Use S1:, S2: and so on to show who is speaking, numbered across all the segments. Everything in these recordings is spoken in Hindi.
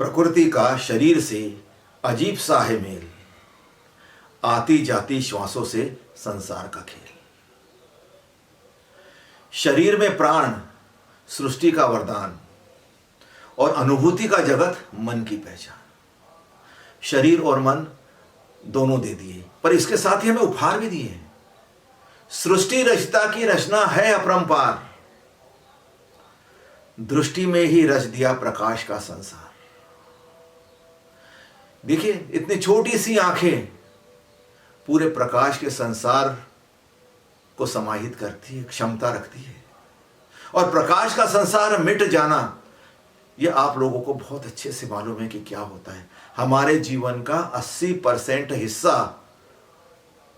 S1: प्रकृति का शरीर से अजीब सा है मेल, आती जाती श्वासों से संसार का खेल। शरीर में प्राण सृष्टि का वरदान और अनुभूति का जगत मन की पहचान। शरीर और मन दोनों दे दिए, पर इसके साथ ही हमें उपहार भी दिए हैं। सृष्टि रचता की रचना है अपरंपार, दृष्टि में ही रच दिया प्रकाश का संसार। देखिए, इतनी छोटी सी आंखें पूरे प्रकाश के संसार को समाहित करती है, क्षमता रखती है। और प्रकाश का संसार मिट जाना, यह आप लोगों को बहुत अच्छे से मालूम है कि क्या होता है। हमारे जीवन का 80% हिस्सा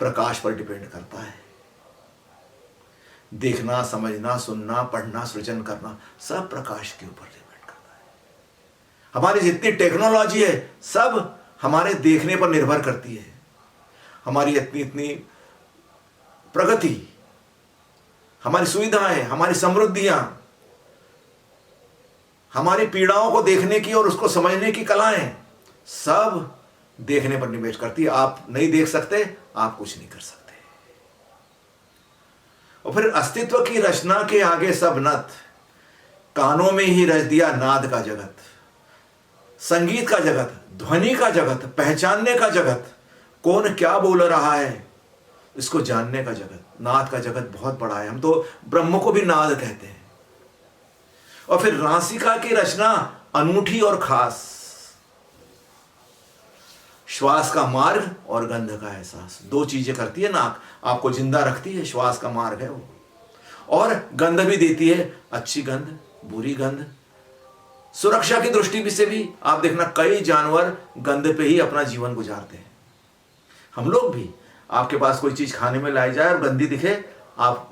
S1: प्रकाश पर डिपेंड करता है। देखना, समझना, सुनना, पढ़ना, सृजन करना, सब प्रकाश के ऊपर डिपेंड करता है। हमारी जितनी टेक्नोलॉजी है सब हमारे देखने पर निर्भर करती है। हमारी इतनी प्रगति, हमारी सुविधाएं, हमारी समृद्धियां, हमारी पीड़ाओं को देखने की और उसको समझने की कलाएं, सब देखने पर निवेश करती है। आप नहीं देख सकते, आप कुछ नहीं कर सकते। और फिर अस्तित्व की रचना के आगे सब नत, कानों में ही रच दिया नाद का जगत, संगीत का जगत, ध्वनि का जगत, पहचानने का जगत। कौन क्या बोल रहा है इसको जानने का जगत। नाद का जगत बहुत बड़ा है। हम तो ब्रह्म को भी नाद कहते हैं। और फिर नासिका की रचना अनूठी और खास, श्वास का मार्ग और गंध का एहसास। दो चीजें करती है नाक, आपको जिंदा रखती है, श्वास का मार्ग है वो, और गंध भी देती है, अच्छी गंध, बुरी गंध। सुरक्षा की दृष्टि से भी आप देखना, कई जानवर गंध पे ही अपना जीवन गुजारते हैं। हम लोग भी, आपके पास कोई चीज खाने में लाई जाए और गंदी दिखे, आप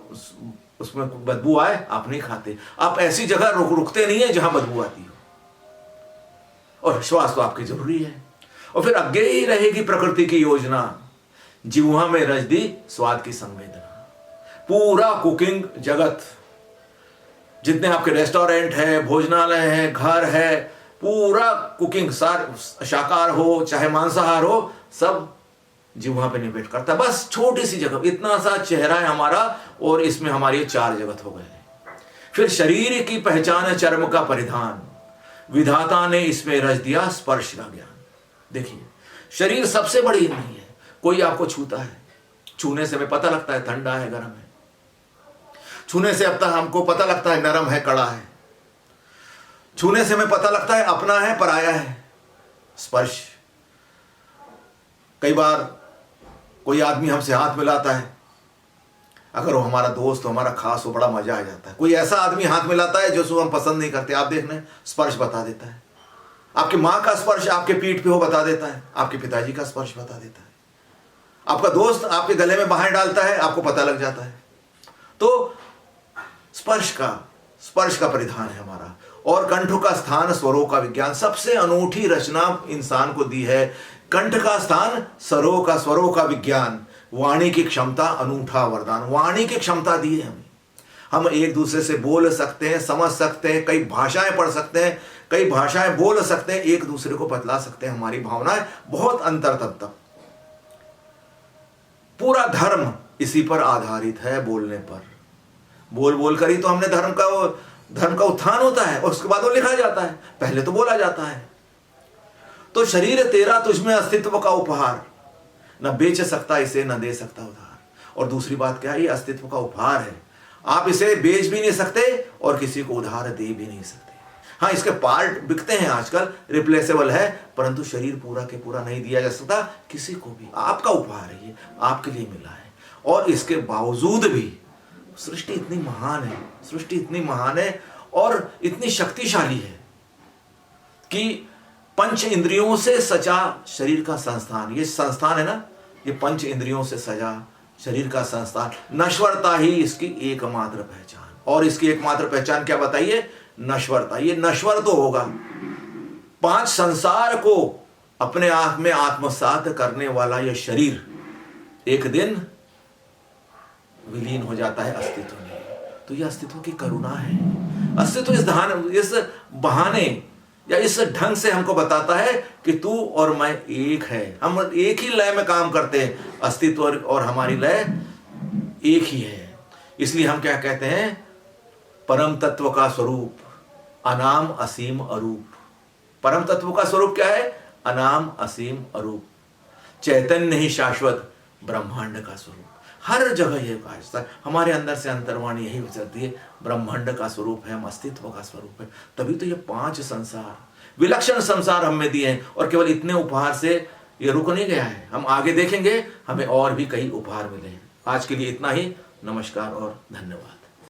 S1: उसमें बदबू आए, आप नहीं खाते। आप ऐसी जगह रुकते नहीं है जहां बदबू आती हो। और श्वास तो आपकी जरूरी है। और फिर आगे ही रहेगी प्रकृति की योजना, जिह्वा में रच दी स्वाद की संवेदना। पूरा कुकिंग जगत, जितने आपके रेस्टोरेंट है, भोजनालय है, घर है, पूरा कुकिंग, शाकाहार हो चाहे मांसाहार हो, सब जिह्वा पे निवेश करता है। बस छोटी सी जगह, इतना सा चेहरा है हमारा, और इसमें हमारे 4 जगत हो गए। फिर शरीर की पहचान चर्म का परिधान, विधाता ने इसमें रच दिया स्पर्श का ज्ञान। देखिए, शरीर सबसे बड़ी नहीं है। कोई आपको छूता है, छूने से हमें पता लगता है ठंडा है, गर्म है। छूने से अब तक हमको पता लगता है नरम है, कड़ा है। छूने से हमें पता लगता है अपना है, पराया है। स्पर्श, कई बार कोई आदमी हमसे हाथ मिलाता है, अगर वो हमारा दोस्त हो, हमारा खास हो, बड़ा मजा आ जाता है। कोई ऐसा आदमी हाथ मिलाता है जो हम पसंद नहीं करते, आप देखना, स्पर्श बता देता है। आपकी माँ का स्पर्श आपके पीठ पे हो, बता देता है। आपके पिताजी का स्पर्श बता देता है। आपका दोस्त आपके गले में बाहें डालता है, आपको पता लग जाता है। तो स्पर्श का परिधान है हमारा। और कंठ का स्थान स्वरों का विज्ञान, सबसे अनूठी रचना इंसान को दी है। कंठ का स्थान, स्वरों का विज्ञान, वाणी की क्षमता, अनूठा वरदान। वाणी की क्षमता दी है हमें। हम एक दूसरे से बोल सकते हैं, समझ सकते हैं, कई भाषाएं पढ़ सकते हैं, कई भाषाएं बोल सकते हैं, एक दूसरे को बतला सकते हैं हमारी भावनाएं। बहुत अंतर तब पूरा धर्म इसी पर आधारित है, बोलने पर। बोल कर ही तो हमने धर्म का उत्थान होता है, और उसके बाद वो लिखा जाता है। पहले तो बोला जाता है। तो शरीर तेरा तुझमें अस्तित्व का उपहार, न बेच सकता इसे, न दे सकता उधार। और दूसरी बात क्या है, ये अस्तित्व का उपहार है। आप इसे बेच भी नहीं सकते और किसी को उधार दे भी नहीं सकते। हाँ, इसके पार्ट बिकते हैं आजकल, रिप्लेसेबल है, परंतु शरीर पूरा के पूरा नहीं दिया जा सकता किसी को भी। आपका उपहार है, ये आपके लिए मिला है। और इसके बावजूद भी सृष्टि इतनी महान है और इतनी शक्तिशाली है कि पंच इंद्रियों से सजा शरीर का संस्थान, ये संस्थान है ना, ये पंच इंद्रियों से सजा शरीर का संस्थान, नश्वरता ही इसकी एकमात्र पहचान। और इसकी एकमात्र पहचान क्या बताइए? नश्वरता। ये नश्वर तो होगा, 5 संसार को अपने आप में आत्मसात करने वाला यह शरीर एक दिन विलीन हो जाता है अस्तित्व में। तो यह अस्तित्व की करुणा है। अस्तित्व इस बहाने, या इस ढंग से हमको बताता है कि तू और मैं एक है, हम एक ही लय में काम करते हैं, अस्तित्व और हमारी लय एक ही है। इसलिए हम क्या कहते हैं, परम तत्व का स्वरूप अनाम असीम अरूप। परम तत्व का स्वरूप क्या है? अनाम असीम अरूप, चैतन्य ही शाश्वत ब्रह्मांड का स्वरूप। हर जगह ये कहा, हमारे अंदर से अंतर्वाणी यही विचरती है, ब्रह्मांड का स्वरूप है, हम अस्तित्व का स्वरूप है। तभी तो ये 5 संसार, विलक्षण संसार हमें दिए हैं, और केवल इतने उपहार से ये रुक नहीं गया है, हम आगे देखेंगे हमें और भी कई उपहार मिले हैं। आज के लिए इतना ही। नमस्कार और धन्यवाद।